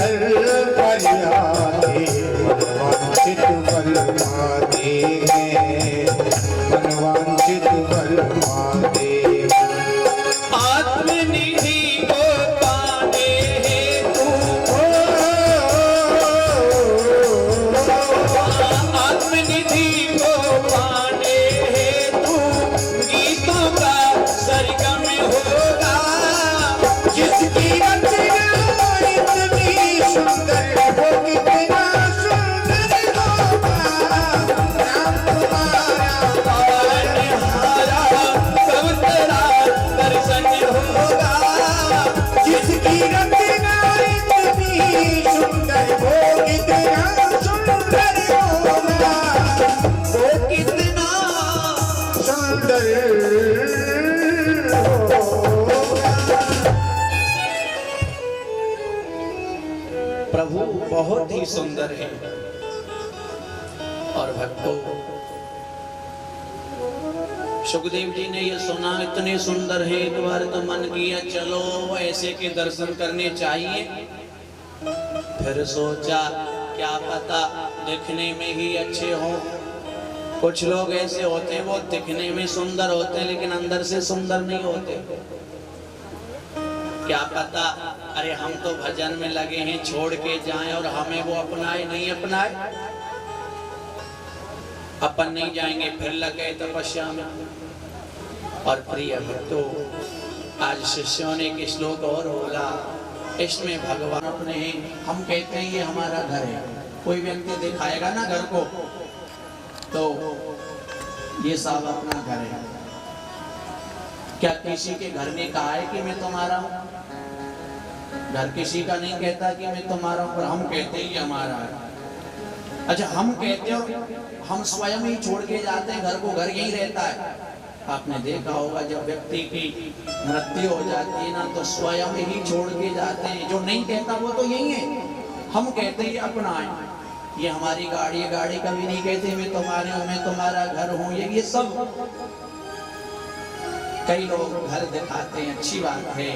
दर पर आके मनवांछित फल पाते हैं, मनवांछित फल पाते हैं। आत्मनिधि को पाने हेतु, आत्मनिधि को पाने हेतु गीतों का सरगम होगा। जिसकी रचना इतनी सुंदर हो, कितना सुंदर होगा राम तुम्हारा पालनहारा सब तेरा दर्शन होगा। जिसकी रचना इतनी सुंदर हो, कितना सुंदर होगा वो कितना सुंदर होगा। प्रभु बहुत ही सुंदर है। और भक्तों, सुखदेव जी ने ये सुना इतने सुंदर है, एक बार तो मन किया चलो ऐसे के दर्शन करने चाहिए। फिर सोचा क्या पता दिखने में ही अच्छे हों। कुछ लोग ऐसे होते हैं वो दिखने में सुंदर होते हैं लेकिन अंदर से सुंदर नहीं होते। क्या पता अरे हम तो भजन में लगे हैं छोड़ के जाएं और हमें वो अपनाए नहीं अपनाए। अपन नहीं जाएंगे फिर लगे तपस्या में। और प्रिय भक्तों, आज शिष्यों ने एक श्लोक और बोला, इसमें भगवान अपने हैं। हम कहते हैं ये हमारा घर है, कोई व्यक्ति दिखाएगा ना घर को तो ये सब अपना घर है। क्या किसी के घर ने कहा है कि मैं तुम्हारा हूं? घर किसी का नहीं कहता कि मैं तुम्हारा हूं, पर हम कहते हैं ये हमारा है। अच्छा, हम कहते हो, हम स्वयं ही छोड़ के जाते हैं घर को, घर यही रहता है। आपने देखा होगा जब व्यक्ति की मृत्यु हो जाती है ना तो स्वयं ही छोड़ के जाते हैं। जो नहीं कहता वो तो यही है। हम कहते हैं अपना है, ये हमारी गाड़ी है। गाड़ी कभी नहीं कहते मैं तुम्हारे हूं, मैं तुम्हारा घर हूं। ये सब कई लोग घर दिखाते हैं, अच्छी बात है।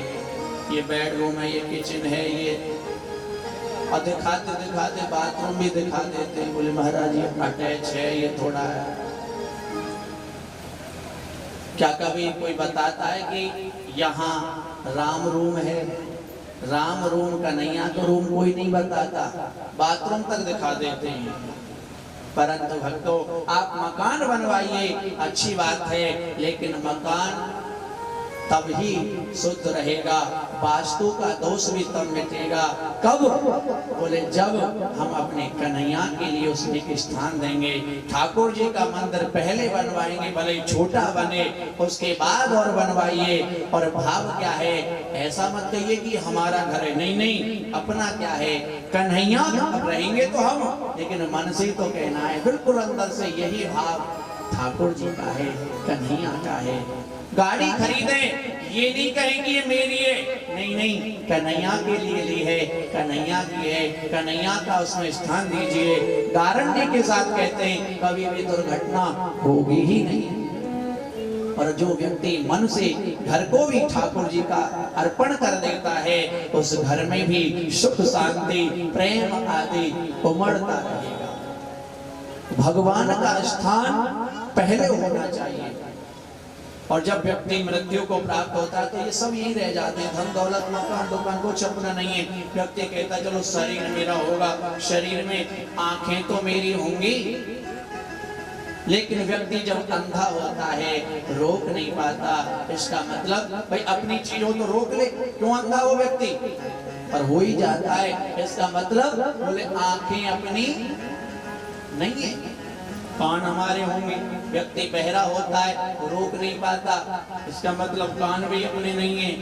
ये बेडरूम है, ये किचन है, ये और दिखाते दिखाते बाथरूम भी दिखा देते हैं। बोले महाराज ये अटैच है, ये थोड़ा है। क्या कभी कोई बताता है कि यहाँ राम रूम है? राम रूम का नहीं, तो रूम कोई नहीं बताता, बाथरूम तक दिखा देते हैं। परंतु भक्तों, आप मकान बनवाइए, अच्छी बात है, लेकिन मकान तब ही शुद्ध रहेगा, वास्तु का दोष भी तब मिटेगा। कब? बोले जब हम अपने कन्हैया के लिए उसमें एक स्थान देंगे। ठाकुर जी का मंदिर पहले बनवाएंगे, भले छोटा बने, उसके बाद और बनवाइए। और भाव क्या है? ऐसा मत कहिए कि हमारा घर है, नहीं नहीं, अपना क्या है, कन्हैया रहेंगे तो हम, लेकिन मन से तो कहना है, बिल्कुल अंदर से यही भाव ठाकुर जी का है, कन्हैया का है। गाड़ी खरीदे, ये नहीं कहें कि ये मेरी है, नहीं नहीं, कन्हैया के लिए ली है, कन्हैया की है, कन्हैया का उसमें स्थान दीजिए। गारंटी के साथ कहते हैं कभी भी दुर्घटना होगी ही नहीं। और जो व्यक्ति मन से घर को भी ठाकुर जी का अर्पण कर देता है, उस घर में भी सुख शांति प्रेम आदि उमड़ता रहेगा। भगवान का स्थान पहले होना चाहिए। और जब व्यक्ति मृत्यु को प्राप्त होता है तो ये सब यही रह जाते हैं, धन दौलत मकान दुकान, कुछ अपना नहीं है। व्यक्ति कहता चलो शरीर मेरा होगा, शरीर में आंखें तो मेरी होंगी, लेकिन व्यक्ति जब अंधा होता है रोक नहीं पाता। इसका मतलब भाई अपनी चीज हो तो रोक ले, क्यों अंधा हो व्यक्ति? पर हो ही जाता है। इसका मतलब बोले आंखें अपनी नहीं है, कान हमारे होंगे। व्यक्ति बहरा होता है रोक नहीं पाता, इसका मतलब कान भी अपने नहीं है।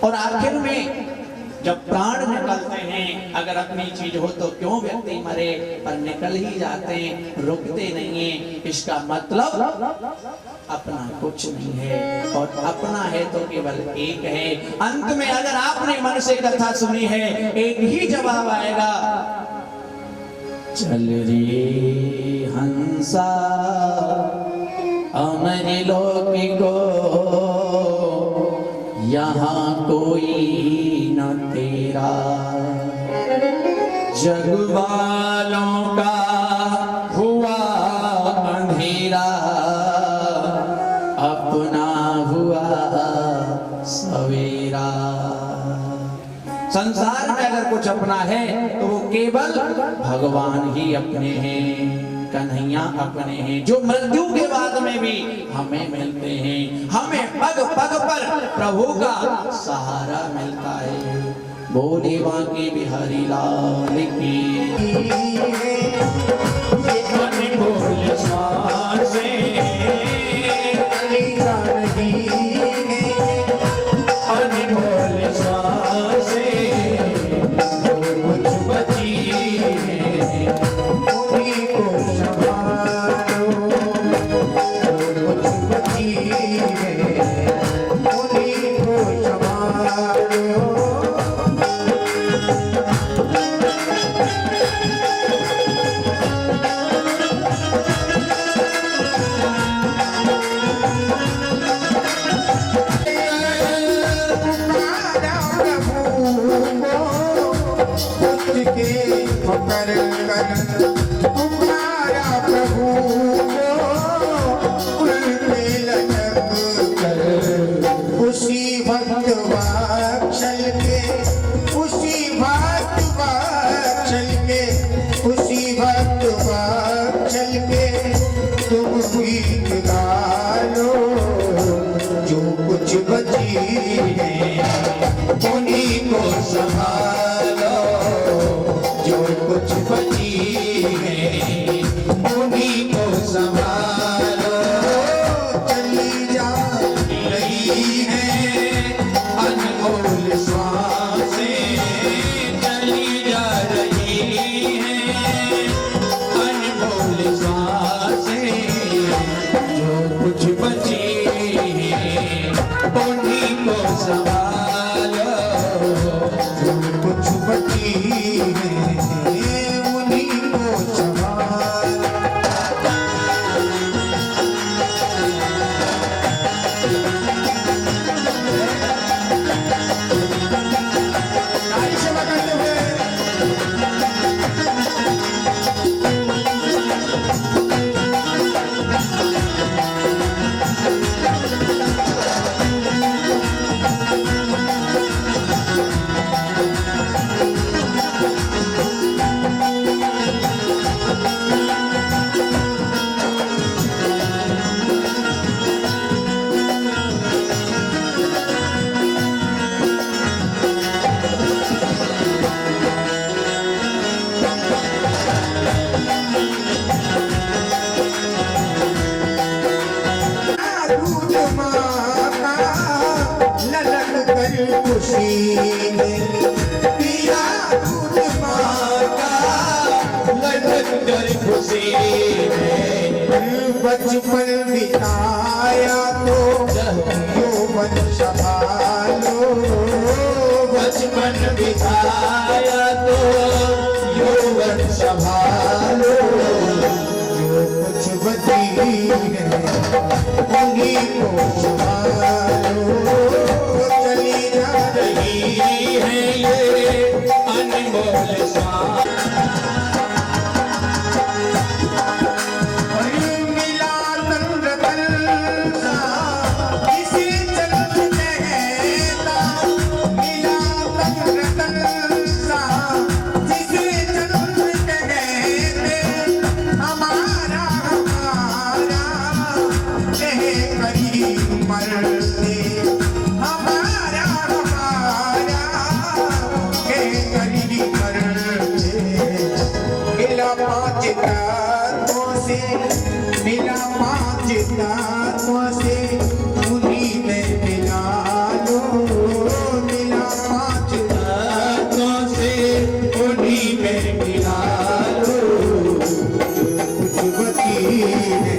और आखिर में जब प्राण निकलते हैं, अगर अपनी चीज हो तो क्यों व्यक्ति मरे, पर निकल ही जाते हैं, रुकते नहीं है। इसका मतलब अपना कुछ नहीं है, और अपना है तो केवल एक है। अंत में अगर आपने मन से कथा सुनी है, एक ही जवाब आएगा, चल रे हंसा अमर लोक को, यहाँ कोई न तेरा। जग वालों का हुआ अंधेरा, अपना हुआ सवेरा। संसार में अगर कुछ अपना है तो वो केवल भगवान ही अपने हैं, कन्हैया अपने हैं, जो मृत्यु के बाद में भी हमें मिलते हैं। हमें पग पग पर प्रभु का सहारा मिलता है। बोले बांके बिहारी लाल की बोल श्वास से अनमोल श्वास से जो कुछ बची है उन्हीं को संभालो, जो कुछ बची है उन्हीं को संभालो। पकड़ कर पुकारा प्रभु को उल्टे लटक कर, उसी भक्त वात्सल के, उसी भक्त वात्सल के, उसी भक्त वात्सल के तुम गीत गालो। जो कुछ बची है उन्हीं को संभालो, जो कुछ बची है उन्हीं को संभालो। चली जा रही है अनमोल श्वासें, चली जा रही है अनमोल श्वासें। जो कुछ बची है उन्हीं को संभालो, जो कुछ बची है उन्हीं को संभालो। ताली से बजाते हुए दूध माँ का ललक कर खुशी में, पिया दूध माँ का ललक कर खुशी में। बचपन बिताया तो यौवन संभालो, बचपन बिताया तो यौवन संभालो। जो कुछ बची है उन्हीं को संभालो। चली जा रही है ये अनमोल श्वास। मिला तन रतन सा किसी जन्म कहता, मिला तन रतन सा जिसे जन्म कहते। हमारा हमारा कह करी मरते, हमारा हमारा कह करी मरते। मिला पाँच तत्वों से, मिला पाँच तत्वों से उन्हीं में मिला लो। मिला पाँच तत्वों से उन्हीं में मिला लो। जो कुछ बची है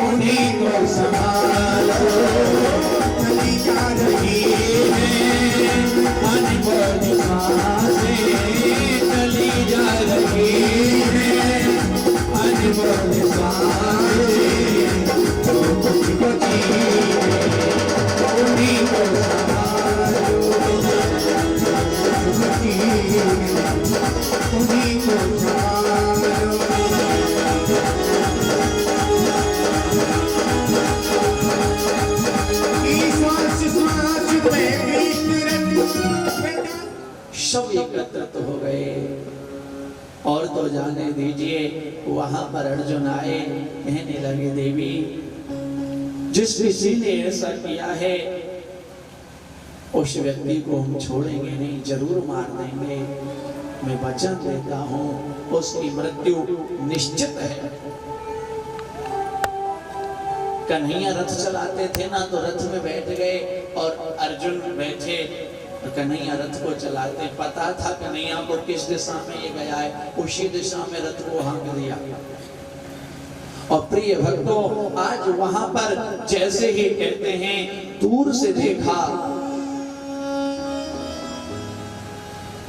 उन्हीं को संभालो। चली जा रही है अनमोल श्वासें, चली जा रही है अनमोल श्वासें। जो कुछ बची है उन्हीं को संभालो। जो कुछ बची है सब एकत्रित हो गए। और तो जाने दीजिए, वहां पर अर्जुन आए, कहने लगे देवी जिस किसी ने ऐसा किया है उस व्यक्ति को हम छोड़ेंगे नहीं, जरूर मार देंगे। मैं वचन देता हूं उसकी मृत्यु निश्चित है। कन्हैया रथ चलाते थे ना, तो रथ में बैठ गए और अर्जुन बैठे, और कन्हैया रथ को चलाते। पता था कन्हैया को किस दिशा में ये गया है, उसी दिशा में रथ को हाँक दिया। और प्रिय भक्तों, आज वहां पर जैसे ही कहते हैं दूर से देखा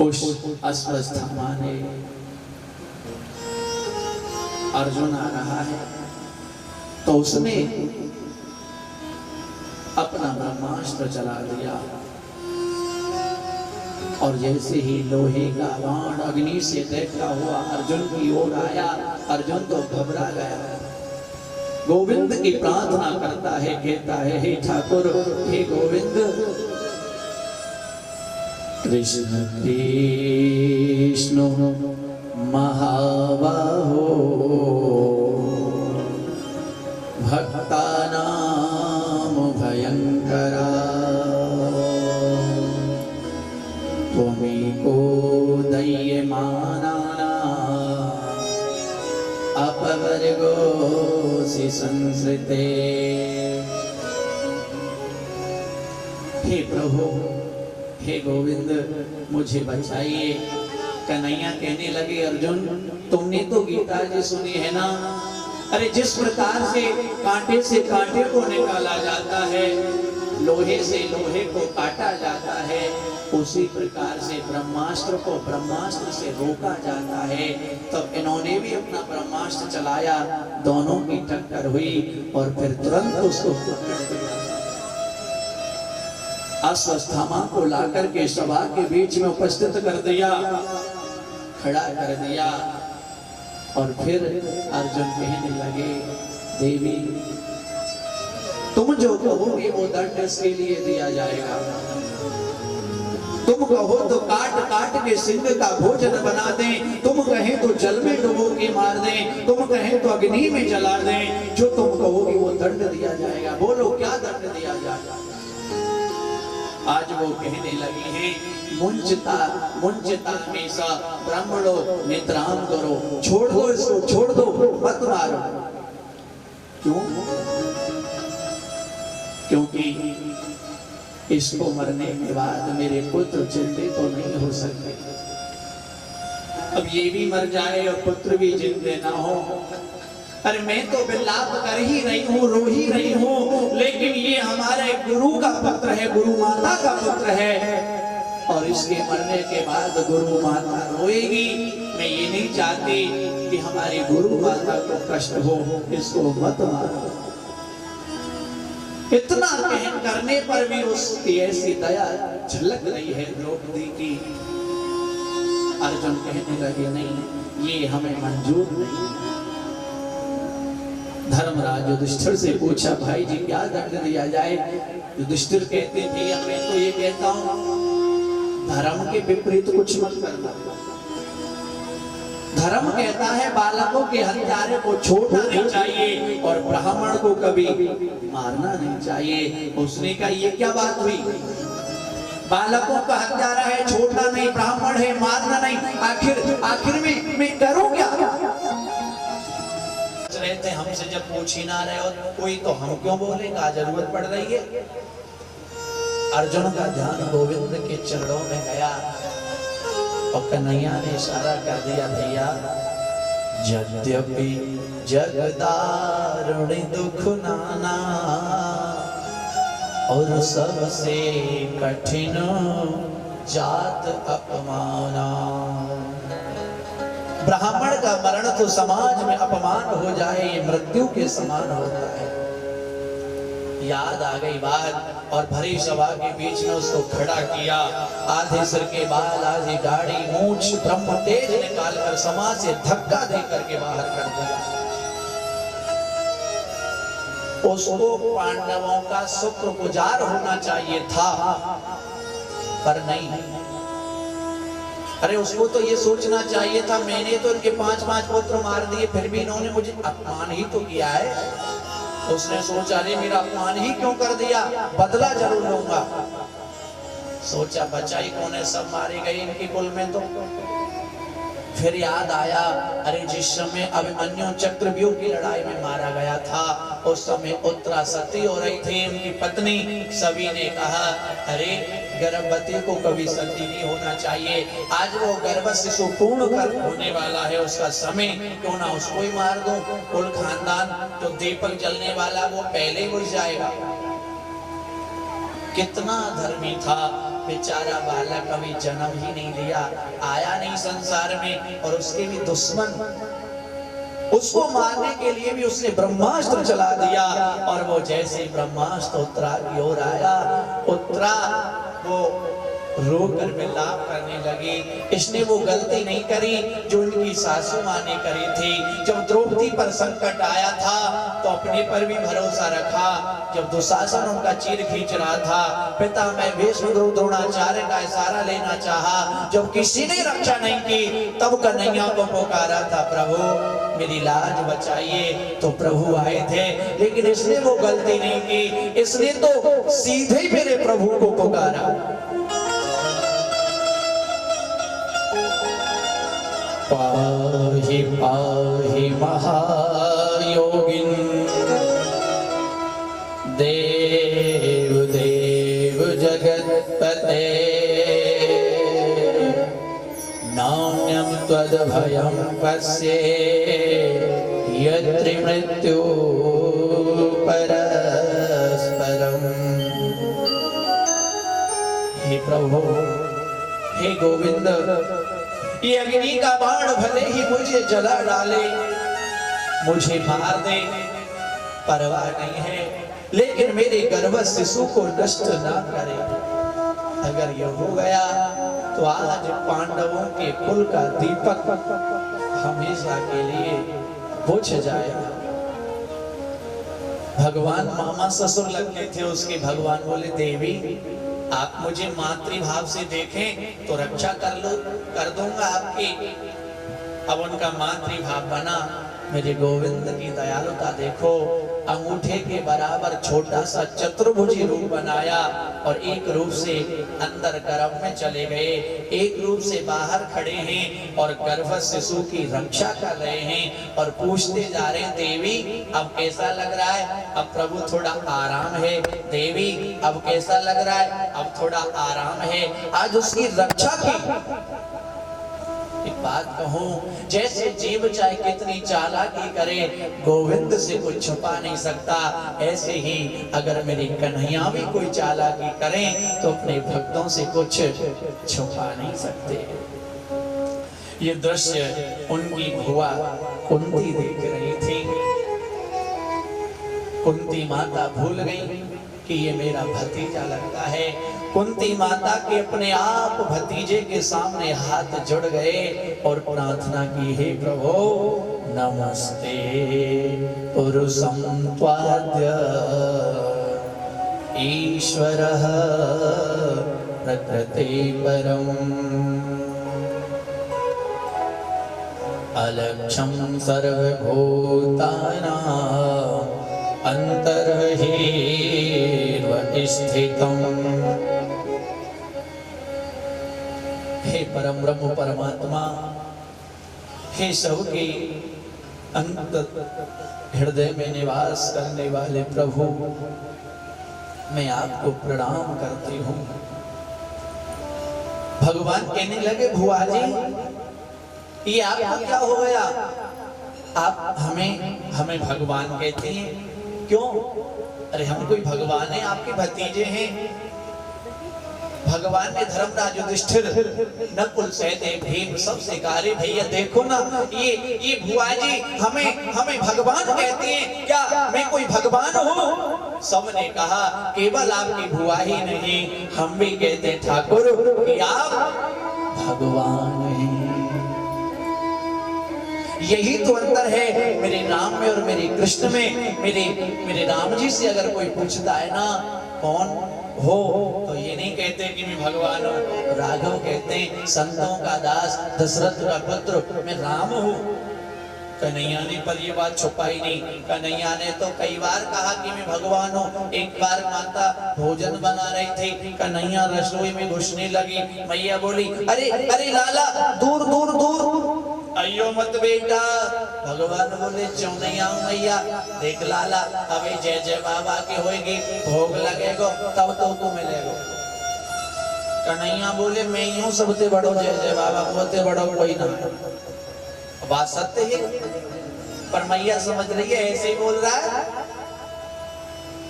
उस अश्वत्थामा ने, अर्जुन आ रहा है, तो उसने अपना ब्रह्मास्त्र चला दिया। और जैसे ही लोहे का बाण अग्नि से देखता हुआ अर्जुन की ओर आया, अर्जुन तो घबरा गया। गोविंद की प्रार्थना करता है, कहता है हे ठाकुर, हे गोविंद, कृष्ण कृष्ण महाबाहो भक्तानां भयंकरा, त्वमेको दय्यमानानां अपवर्गोऽसि संसृते। हे प्रभु, हे गोविंद, मुझे बचाइए। कन्हैया कहने लगे अर्जुन, तुमने तो गीता जी सुनी है ना? अरे जिस प्रकार से कांटे को निकाला जाता है, लोहे से लोहे को काटा जाता है, उसी प्रकार से ब्रह्मास्त्र को ब्रह्मास्त्र से रोका जाता है। तब इन्होंने भी अपना ब्रह्मास्त्र चलाया, दोनों की टक्कर हुई और फिर तुरंत उसको पकड़ लिया। अश्वत्थामा को लाकर के सभा के बीच में उपस्थित कर दिया, खड़ा कर दिया। और फिर अर्जुन कहने लगे, देवी तुम जो कहोगे वो दंड इसके लिए दिया जाएगा। तुम कहो तो काट काट के सिंह का भोजन बना दें, तुम कहें तो जल में डुबो के मार दें, तुम कहें तो अग्नि में जला दें, जो तुम कहोगे वो दंड दिया जाएगा। बोलो क्या दंड दिया जाएगा? आज वो कहने लगी हैं, मुंचता मुंचता हमेशा ब्राह्मणों निद्राम करो, छोड़ दो इसको, छोड़ दो, मत मारो। क्यों? क्योंकि इसको मरने के बाद मेरे पुत्र जिंदे तो नहीं हो सकते। अब ये भी मर जाए और पुत्र भी जिंदे ना हो। अरे मैं तो विलाप कर ही रही हूँ, रो ही रही हूँ, लेकिन ये हमारे गुरु का पुत्र है, गुरु माता का पुत्र है, और इसके मरने के बाद गुरु माता रोएगी। मैं ये नहीं चाहती कि हमारी गुरु माता को कष्ट हो, इसको मत मारो। इतना कहन करने पर भी उसकी ऐसी दया झलक रही है द्रौपदी की। अर्जुन कहने लगे, नहीं, ये हमें मंजूर नहीं। धर्मराज युधिष्ठिर से पूछा, भाई जी क्या दंड दिया जाए? युधिष्ठिर कहते थे, मैं तो ये कहता हूं धर्म के विपरीत कुछ मत करना। धर्म कहता है बालकों के हत्यारे को छोड़ना नहीं चाहिए और ब्राह्मण को कभी मारना नहीं चाहिए। उसने कहा ये क्या बात हुई? बालकों का हत्यारा है, छोड़ना नहीं, ब्राह्मण है, मारना नहीं, आखिर में मैं करूं क्या? रहते हमसे जब पूछ ही ना रहे हो कोई, तो हम क्यों बोलेगा? जरूरत पड़ रही है। अर्जुन का ध्यान गोविंद के चरणों में गया और कन्हैया ने इशारा कर दिया, भैया यद्यपि जगदारुणी दुख नाना और सबसे कठिन जात अपमाना। ब्राह्मण का मरण तो समाज में अपमान हो जाए, ये मृत्यु के समान होता है। याद आ गई बात और भरी सभा के बीच में उसको खड़ा किया। आधे सिर के बाल, आधी दाढ़ी, मूंछ, ब्रह्म तेज निकालकर समाज से धक्का देकर के बाहर कर दिया। उसको पांडवों का शुक्रगुजार होना चाहिए था, पर नहीं। अरे उसको तो ये सोचना चाहिए था, मैंने तो इनके 5-5 पुत्र मार दिए, फिर भी इन्होंने मुझे अपमान ही तो किया है। उसने सोचा अरे मेरा अपमान ही क्यों कर दिया, बदला जरूर लूंगा। सोचा बचा ही कौन है, सब मारे गए इनके कुल में। तो फिर याद आया अरे जिस समय अभिमन्यु चक्रव्यूह की लड़ाई में मारा गया था, उस समय उत्तरा सती हो रही थी, उनकी पत्नी। सभी ने कहा अरे गर्भवती को कभी सती नहीं होना चाहिए, आज वो गर्भ शिशु पूर्ण कर होने वाला है, उसका समय क्यों ना उसको ही मार दूं। कुल खानदान जो दीपक जलने वाला वो पहले ही बुझ जाएगा। कितना धर्मी था बेचारा बालक, कभी जन्म ही नहीं लिया, आया नहीं संसार में, और उसके भी दुश्मन, उसको मारने के लिए भी उसने ब्रह्मास्त्र चला दिया। और वो जैसे ब्रह्मास्त्र उत्तरा की ओर आया, उत्तरा वो रोकर विलाप करने लगी। इसने वो गलती नहीं करी जो इनकी सासू माँ ने करी थी। जब द्रौपदी पर संकट आया था तो अपने पर भी भरोसा रखा। जब दुशासन उनका चीर खींच रहा था, पिता मैं भीष्म द्रोणाचार्य का इशारा लेना चाहा, जब किसी ने रक्षा नहीं की तब कन्हैया को पुकारा था, प्रभु मेरी लाज बचाइए, तो प्रभु आए थे। लेकिन इसने वो गलती नहीं की, इसने तो सीधे ही मेरे प्रभु को पुकारा। पाहि पाहि महायोगिन देव देव जगत्पते, नान्यं त्वद्भयं पश्ये यत्र मृत्यु परस्परम्। हे प्रभु, हे गोविंद, ये अग्नि का बाण भले ही मुझे जला डाले, मुझे मार दे, परवाह नहीं है, लेकिन मेरे गर्भ शिशु को नष्ट ना करे। अगर यह हो गया तो आज पांडवों के कुल का दीपक हमेशा के लिए बुझ जाएगा। भगवान मामा ससुर लगते थे उसके। भगवान बोले देवी आप मुझे मातृभाव से देखें तो रक्षा कर दूंगा आपकी। अब उनका मातृभाव बना। मेरे गोविंद की दयालुता देखो, अंगूठे के बराबर छोटा सा चतुर्भुजी रूप बनाया और एक रूप से अंदर गर्भ में चले गए, एक रूप से बाहर खड़े हैं और गर्भ शिशु की रक्षा कर रहे हैं और पूछते जा रहे हैं देवी अब कैसा लग रहा है? अब प्रभु थोड़ा आराम है। देवी अब कैसा लग रहा है? अब थोड़ा आराम है। आज उसकी रक्षा की। एक बात कहूं, जैसे जीव चाहे कितनी चालाकी करे, गोविंद से कोई छुपा नहीं सकता। ऐसे ही अगर मेरी कन्हैया भी कोई चालाकी करें तो अपने भक्तों से कुछ छुपा नहीं सकते। ये दृश्य उनकी बुआ कुंती देख रही थी। कुंती माता भूल गई कि ये मेरा भतीजा लगता है। कुंती माता के अपने आप भतीजे के सामने हाथ जुड़ गए और प्रार्थना की, हे प्रभु नमस्ते पुरुषं त्वाद्य ईश्वरः प्रकृते परम् अलक्ष्यं सर्वभूतानां अंतर्हिर्व स्थितम्। हे परम ब्रह्म परमात्मा, हे सबके अंत हृदय में निवास करने वाले प्रभु, मैं आपको प्रणाम करती हूँ। भगवान कहने लगे भुआ जी ये आपको क्या हो गया? आप हमें भगवान कहते हैं क्यों? अरे हम कोई भगवान है? आपके भतीजे हैं। भगवान ने धर्मराज युधिष्ठिर नकुल सहदेव भीम सबसे कहा, भैया देखो ना ये बुआ जी हमें भगवान कहते हैं, क्या मैं कोई भगवान हूँ? सबने कहा केवल आपकी बुआ ही नहीं, हम भी कहते ठाकुर कि आप भगवान हैं। यही तो अंतर है मेरे राम में और मेरे कृष्ण में। मेरे राम जी से अगर कोई पूछता है ना कौन हो तो ये नहीं कहते कि मैं भगवान हूँ। राघव कहते हैं संतों का दास, दशरथ का पुत्र, मैं राम हूँ। कन्हैया ने पर ये बात छुपाई नहीं। कन्हैया ने तो कई बार कहा कि मैं भगवान हूँ। एक बार माता भोजन बना रही थी, कन्हैया रसोई में घुसने लगी। मैया बोली, अरे अरे लाला, दूर दूर दूर, अयो मत बेटा। भगवान बोले, क्यों नहीं आऊं मैया? देख लाला, अबे जय जय बाबा के होएगी, भोग लगेगो तब तो मिलेगो। कन्हैया बोले, मैं ही हूँ सबसे बड़ो जय जय बाबा, सबसे बड़ो कोई ना। बात सत्य है, पर मैया समझ रही है ऐसे ही बोल रहा है।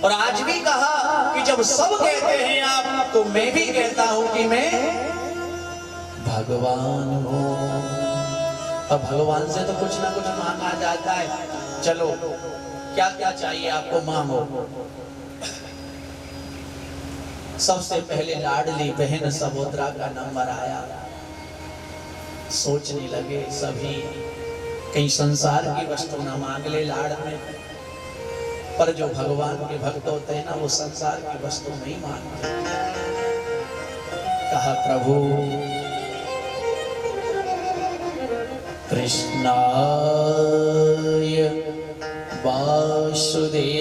और आज भी कहा कि जब सब कहते हैं आप, तो मैं भी कहता हूं कि मैं भगवान हूं। अब भगवान से तो कुछ ना कुछ मांगा जाता है। चलो, क्या क्या चाहिए आपको, मांगो। सबसे पहले लाडली बहन सबोद्रा का नंबर आया। सोचने लगे सभी, कहीं संसार की वस्तु न मांग ले लाड़ में। पर जो भगवान के भक्त होते हैं ना, वो संसार की वस्तु नहीं मांगते। कहा, प्रभु कृष्णाय वासुदेवाय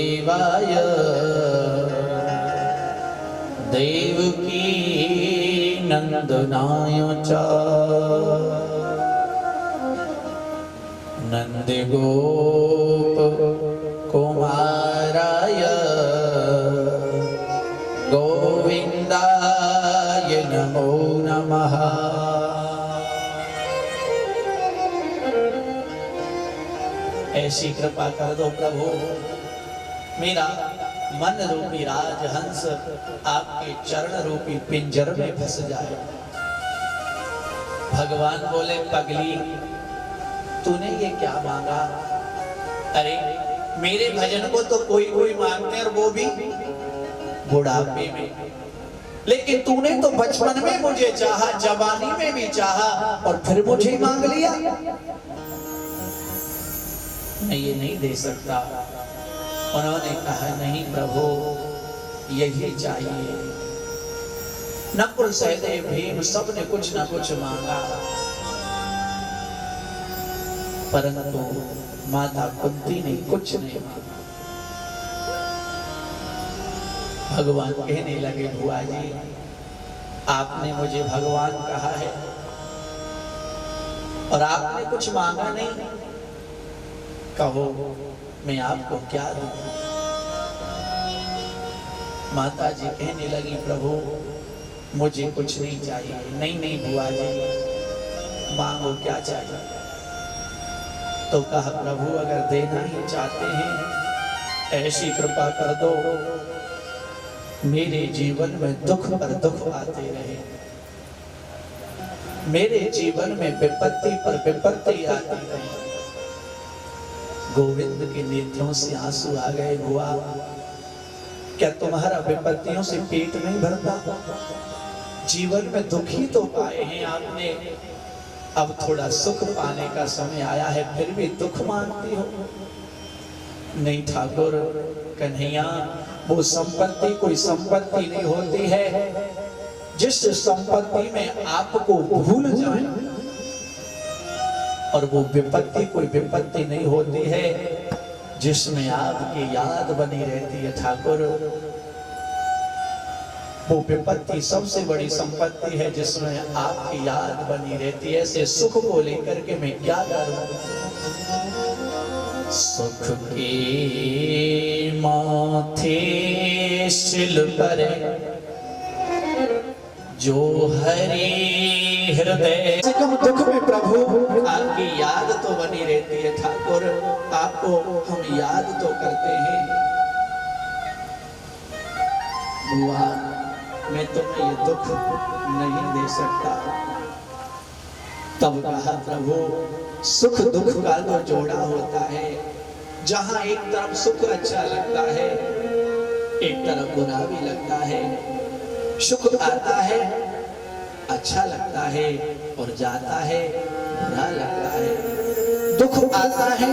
देवकी नंदनाय च नंदगोप कुमाराय गोविंदाय नमो नमः। ऐसी कृपा कर दो प्रभु, मेरा मन रूपी राजहंस आपके चरण रूपी पिंजर में फंस जाए। भगवान बोले, पगली, तूने ये क्या मांगा? अरे मेरे भजन को तो कोई कोई मांगते हैं, और वो भी बुढ़ापे में। लेकिन तूने तो बचपन में मुझे चाहा, जवानी में भी चाहा, और फिर मुझे मांग लिया। मैं ये नहीं दे सकता। उन्होंने कहा, नहीं प्रभु, यही चाहिए। नकुल सहदेव भीम सबने कुछ ना कुछ मांगा, परंतु माता कुंती ने कुछ नहीं मांगा। भगवान कहने लगे, बुआ जी, आपने मुझे भगवान कहा है और आपने कुछ मांगा नहीं। कहो, मैं आपको क्या दूं? माता जी कहने लगी, प्रभु मुझे कुछ नहीं चाहिए। नहीं नहीं बुआ जी, मांगो, क्या चाहिए? तो कहा, प्रभु अगर देना ही चाहते हैं, ऐसी कृपा कर दो, मेरे जीवन में दुख पर दुख आते रहे, मेरे जीवन में विपत्ति पर विपत्ति आती रहे। गोविंद के नेत्रों से आंसू आ गए। बुआ, क्या तुम्हारा विपत्तियों से पेट नहीं भरता? जीवन में दुखी तो पाए हैं आपने, अब थोड़ा सुख पाने का समय आया है, फिर भी दुख मांगती हो? नहीं ठाकुर कन्हैया, वो संपत्ति कोई संपत्ति नहीं होती है जिस संपत्ति में आपको भूल जाए, और वो विपत्ति कोई विपत्ति नहीं होती है जिसमें आपकी याद बनी रहती है। ठाकुर, वो विपत्ति सबसे बड़ी संपत्ति है जिसमें आपकी याद बनी रहती है। ऐसे सुख को लेकर के मैं क्या करूं? सुख के माथे शिल पर जो हरे हृदय से कम दुख में प्रभु आपकी याद तो बनी रहती है। ठाकुर, आपको हम याद तो करते हैं। बुआ, मैं तुम्हें ये दुख नहीं दे सकता। तब कहा, प्रभु सुख दुख का तो जोड़ा होता है। जहां एक तरफ सुख अच्छा लगता है, एक तरफ बुरा भी लगता है। सुख आता है, अच्छा लगता है, और जाता है, बुरा लगता है। दुख आता है,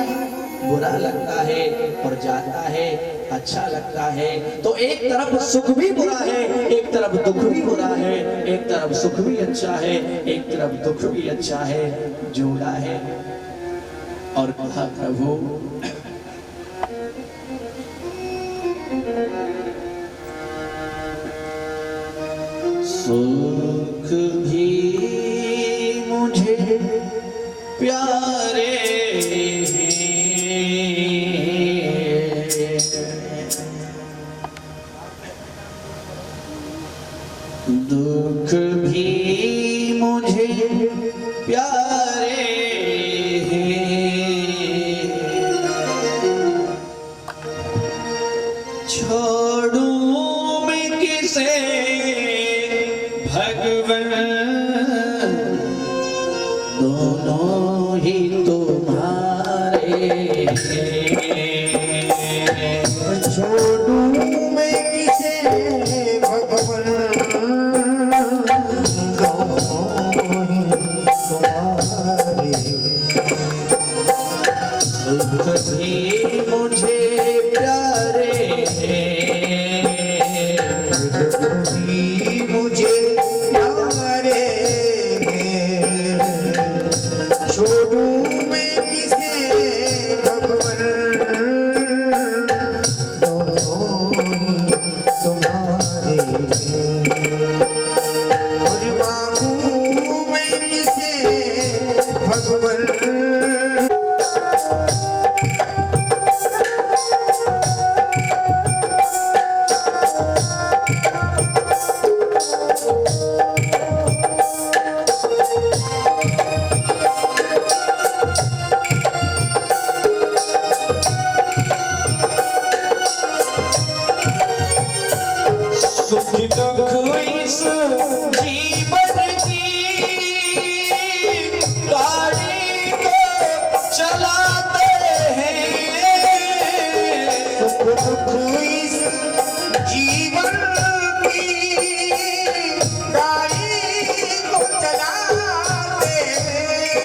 बुरा लगता है और जाता है अच्छा लगता है। तो एक तरफ सुख भी बुरा है, एक तरफ दुख भी बुरा है, एक तरफ सुख भी अच्छा है, एक तरफ दुख भी अच्छा है, जोड़ा है। और कहा प्रभु सुख भी मुझे प्यारे दुख भी मुझे प्यारे छोड़ूं मैं किसे भगवन दोनों ही तुम्हारे छोड़ूं मैं किसे भगवन दोनों ही तुम्हारे दुख भी मुझे प्यारे भी मुझे प्यारे छोड़ूं मैं किसे भगवन दोनों ही तुम्हारे और मांगूं मैं किसे भगवन सुख दुख इस जीवन की गाड़ी को चलाते हैं सुख दुख इस जीवन की गाड़ी को चलाते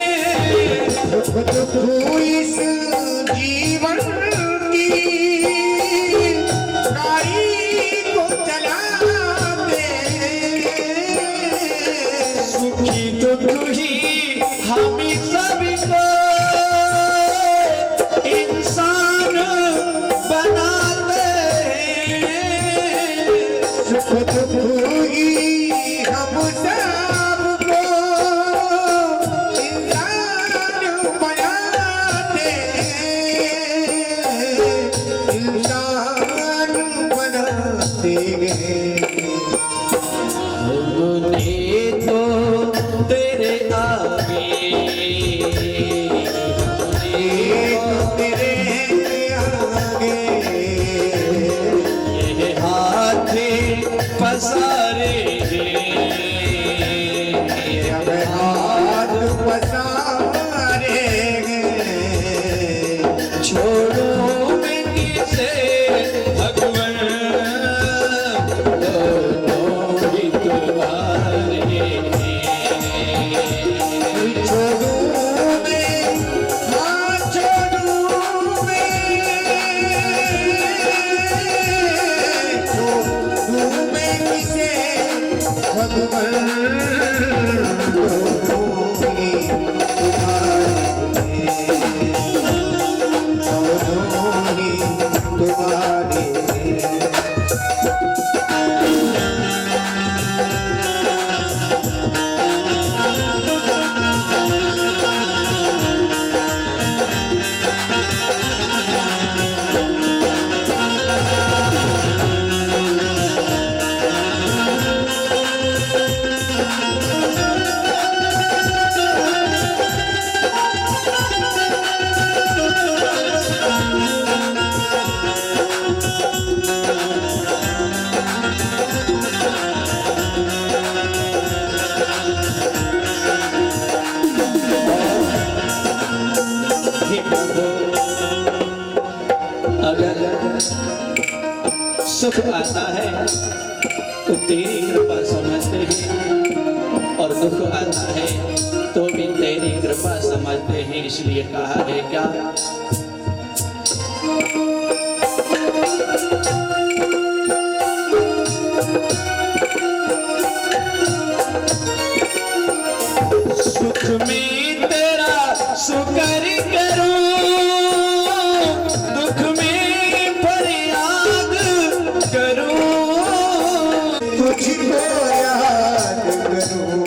हैं सुख दुख इस जीवन की गाड़ी को चलाते हैं सुखी तो तू ही हम सभी को इंसान बनाते हैं सुख दुख ही हम सबको इंसान बनाते हैं इंसान बनाते हैं हमने तो तेरे आगे तेरे आगे ये हाथ पसारे अब हाथ पसारे छोड़ो मैं किसे भगवन दोनों ही तुम्हारे छोड़ूं मैं हाँ छोड़ूं मैं किसे भगवन दोनों ही तुम्हारे दोनों ही तुम्हारे हे प्रभु अगर सुख आता है तो तेरी कृपा समझते हैं और दुख आता है तो भी तेरी कृपा समझते हैं। इसलिए कहा है क्या सुख में तेरा शुक्र करूं, दुख में फरियाद करूं। तुझको याद करूं,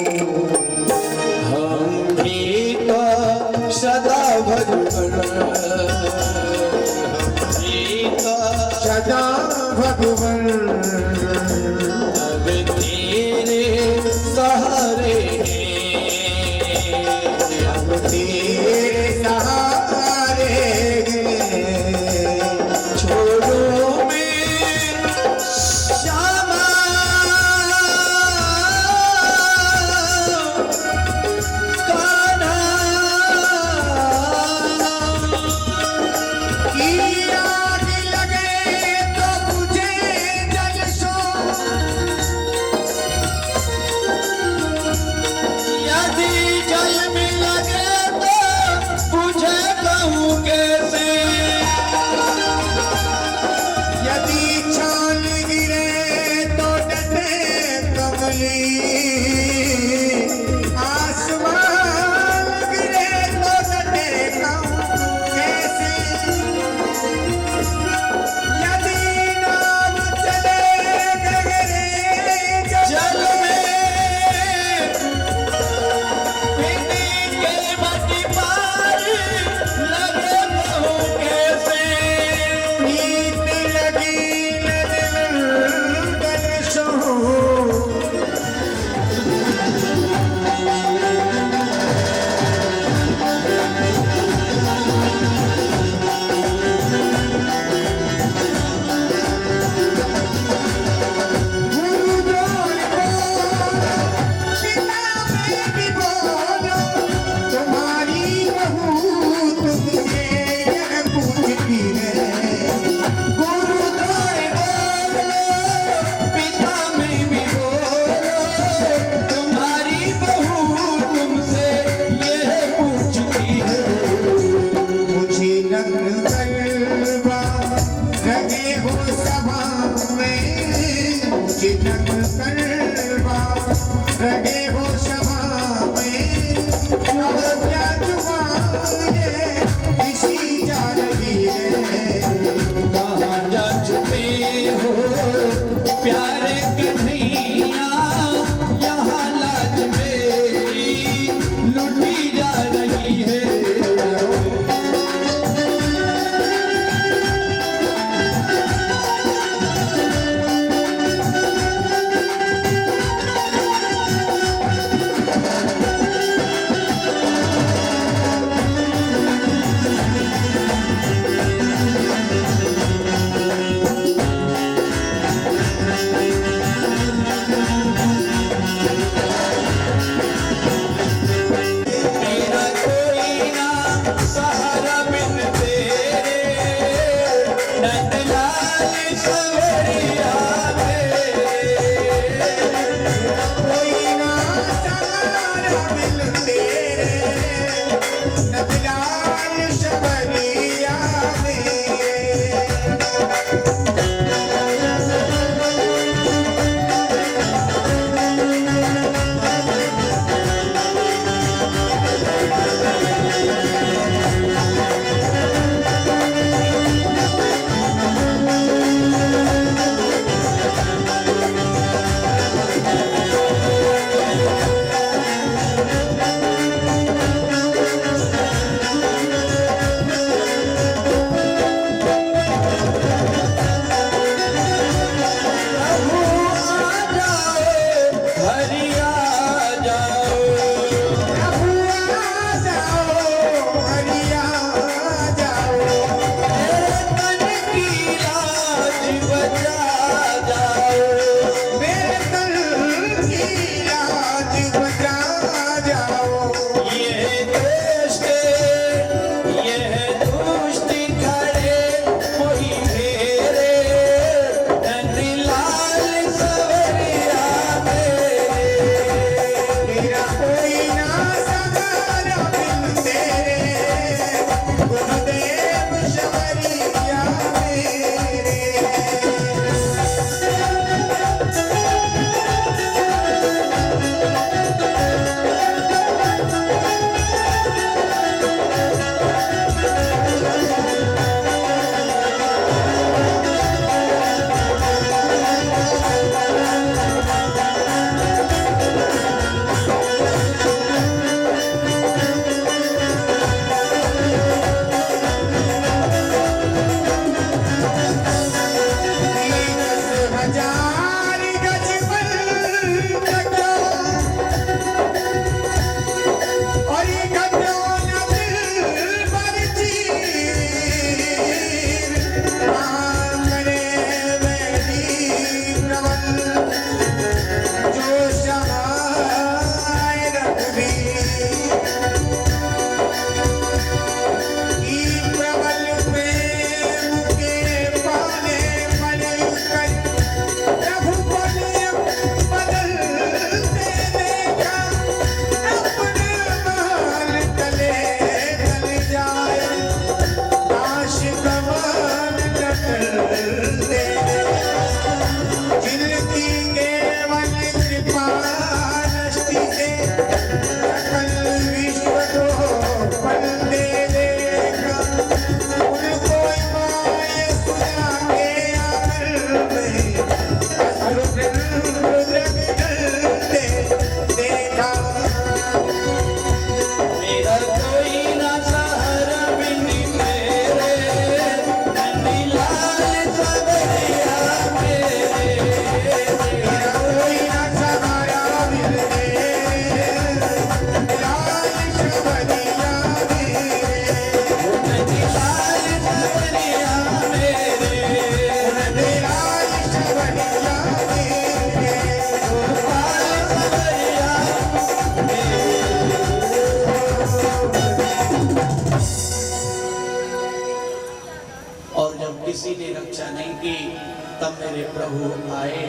हम भी तो सदा भगवान, हम भी तो सदा भगवन अब तेरे सहारे हैं। अब तेरे सहारे छोड़ो मैं श्यामा कान्हा की आग लगे तो बुझे जलसो, यदि जल में लगे तो बुझे कहूँ कैसे। यदि छाल गिरे तो डटे कमली, आसमान गिरे तो डटे कहूं कैसे। यदि नाव चले गगरे जल में पीने के मटी पार लगे कहूँ कैसे। नीत लगी नदन गलसो, गुरु द्रोण बोलो, पिता में भी बोलो, तुम्हारी बहू तुमसे यह पूछती है। गुरु द्रोण बोलो, पिता में भी बोलो, तुम्हारी बहू तुमसे यह पूछती है। मुझे नग्न करवा रहे हो सभा में, मुझे नग्न करवा रहे हो सभा में। अब क्या जुबान ये किसी जा रही है। कहाँ जा चुके हो प्यारे कन्हैया, यहाँ लाज मेरी लुटी जा रही है। तेरा कोई किसी ने रक्षा नहीं की, तब मेरे प्रभु आए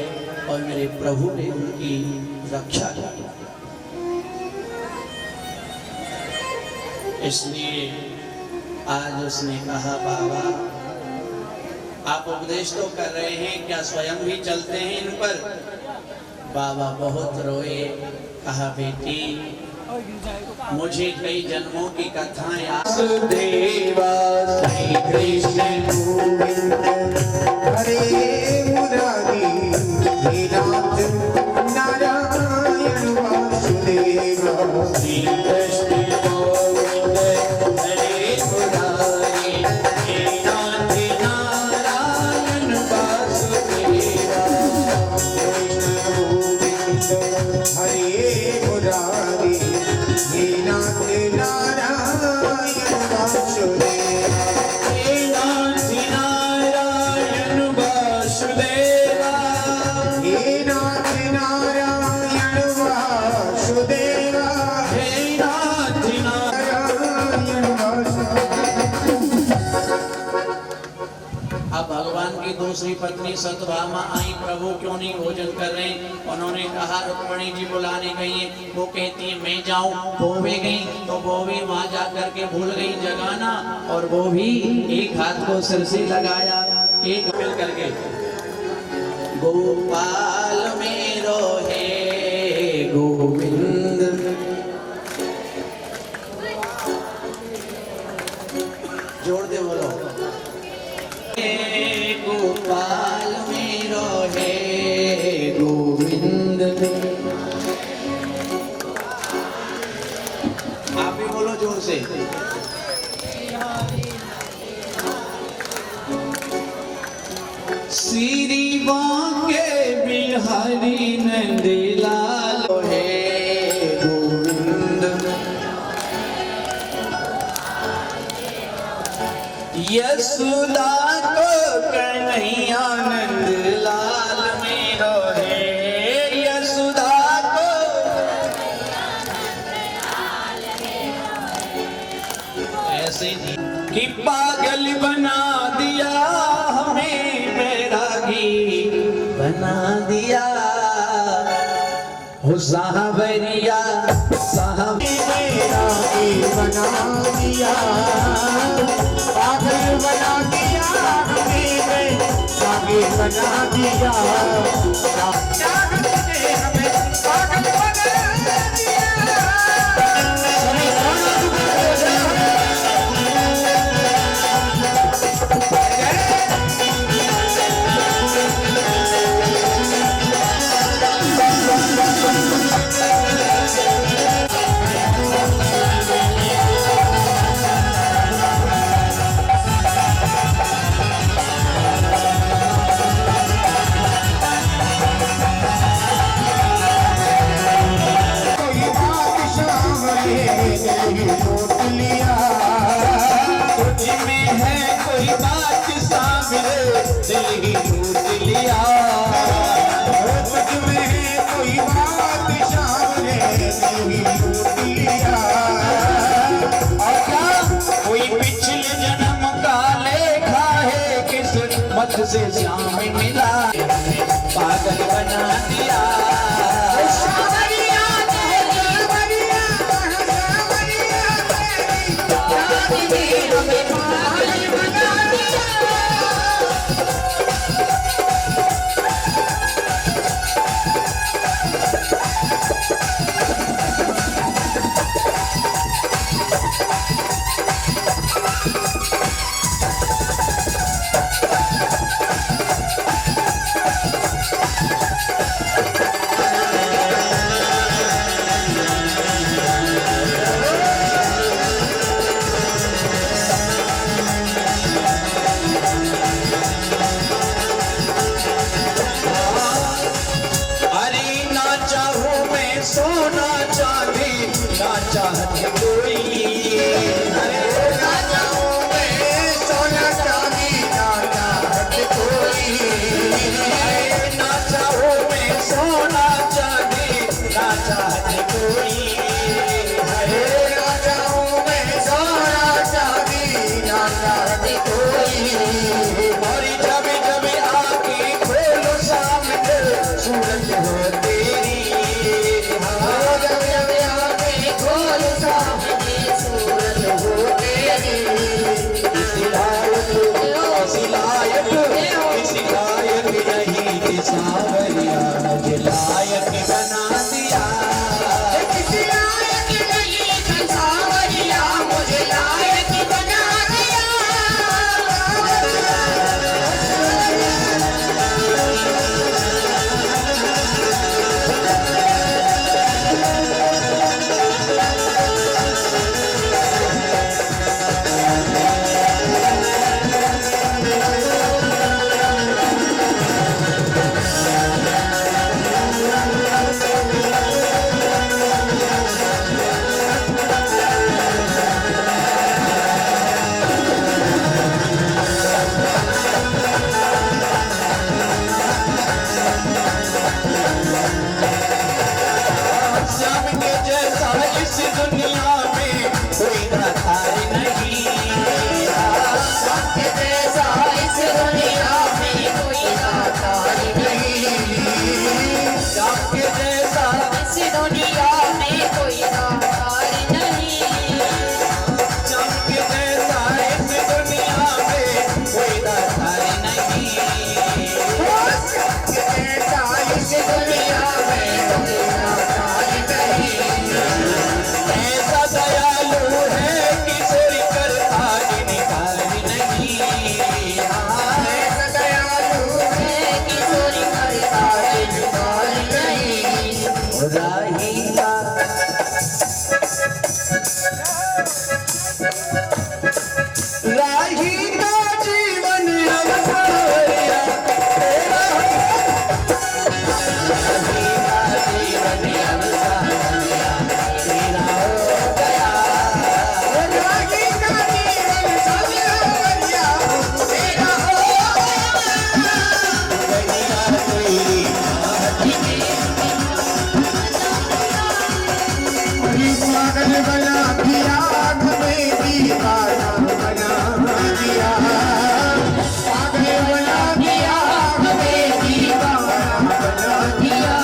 और मेरे प्रभु ने उनकी रक्षा की। इसलिए आज उसने कहा, बाबा आप उपदेश तो कर रहे हैं, क्या स्वयं भी चलते हैं इन पर? बाबा बहुत रोए। कहा, बेटी मुझे कई जन्मों की कथाएं याद। देवा श्री कृष्ण गोविंद हरे मुरारी हे नाथ नारायण वासुदेवा। श्री कृष्ण गोविंद हरे मुरारी हे नाथ नारायण वासुदेवा। कृष्ण गोविंद हरे मुरारी हे नाथ नारायण वासुदेवा। हे नाथ नारायण वासुदेवा। हे नाथ नारायण वासुदेवा। हे नाथ नारायण वासुदेवा। अब भगवान की दूसरी पत्नी सत्यभामा आई, प्रभु क्यों नहीं भोजन कर रहे? उन्होंने कहा, रुक्मिणी जी बुलाने गई है। वो कहती है मैं जाऊं। वो भी गई तो वो भी वहां जा करके भूल गई जगाना, और वो भी एक हाथ को सिर से लगाया, एक मिल करके गोपाल मेरो है गोविंद। जोड़ दे बोलो, गोपाल मेरो है गोविंद। आप भी बोलो जोर से। श्री बांके बिहारी नंदलाल है गोविंद। यशोदा को कन्हैया नंद लाल मेरो है। यशोदा को ऐसे कि पागल बना दिया हमें, बैरागी बना दिया हो साहबरिया। साहब बैरागी बना दिया, पागल बना दिया हमें, बैरागी बना दिया। चाहत ने हमें पागल बना दिया। मत से श्याम मिला, पागल बना दिया। राही का जीवन अवसरिया तेरा राही का जीवन अवसरिया तेरा पागल बना दिया हमें दीवाना बना दिया पागल बना दिया हमें दीवाना बना दिया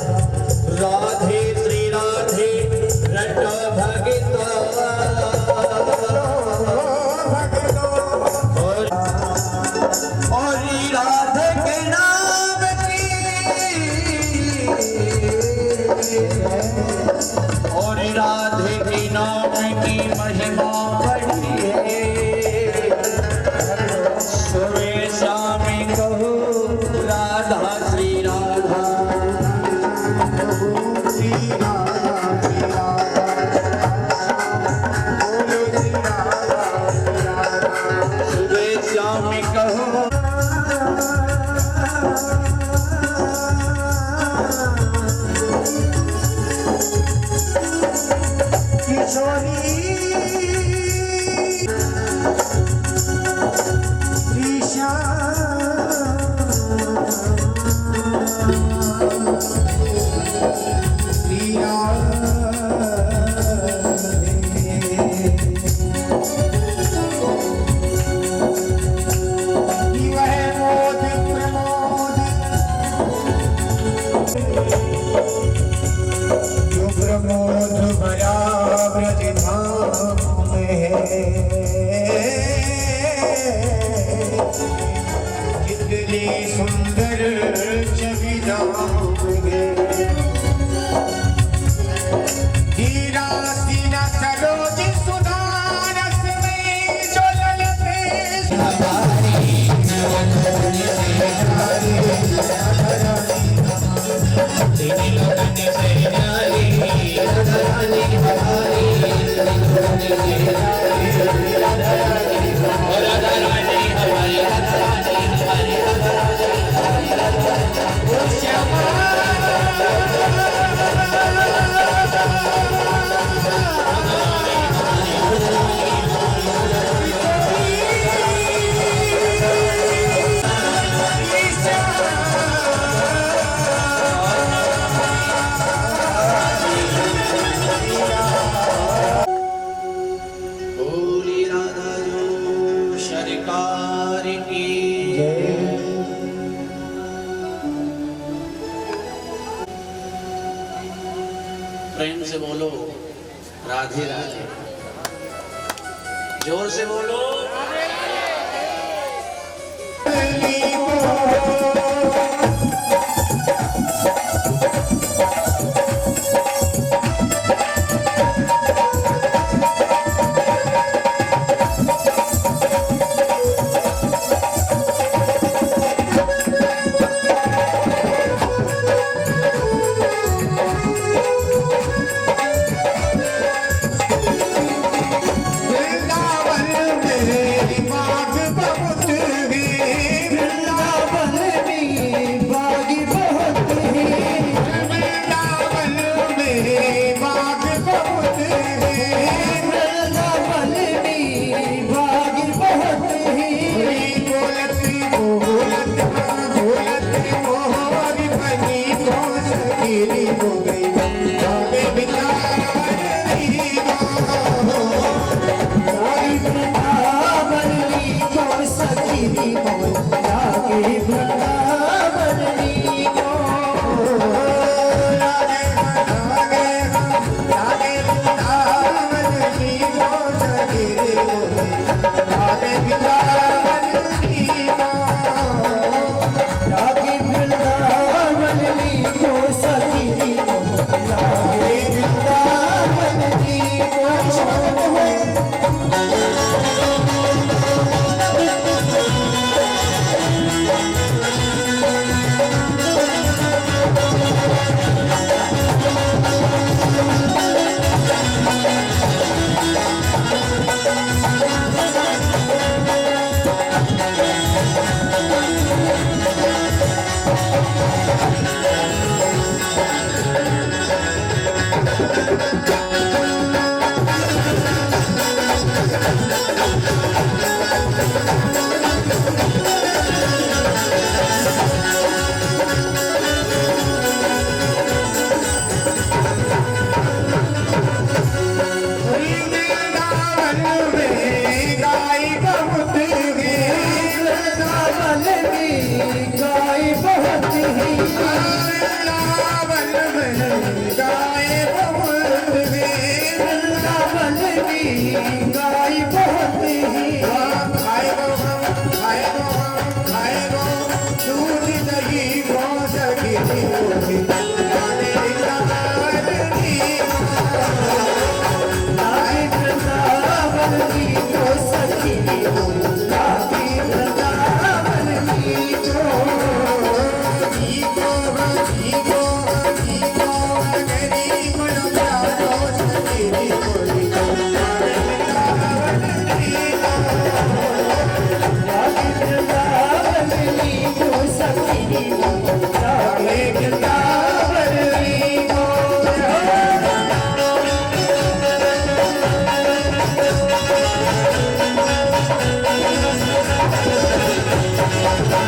राधे श्री राधे रट भगतो और राधे के नाम की और राधे के नाम की महिमा बड़ी है सुबह शाम कहो राधा श्री राधा सुबह शाम कहो प्रमोद भरा ब्रज धाम में कितनी सुंदर छवि धाम है हीरा सीना सरोज सुधा रस में जो ललते बोली राधा जो सरकार की प्रेम से बोलो राधे राधे जोर से बोलो वृंदावन में Thank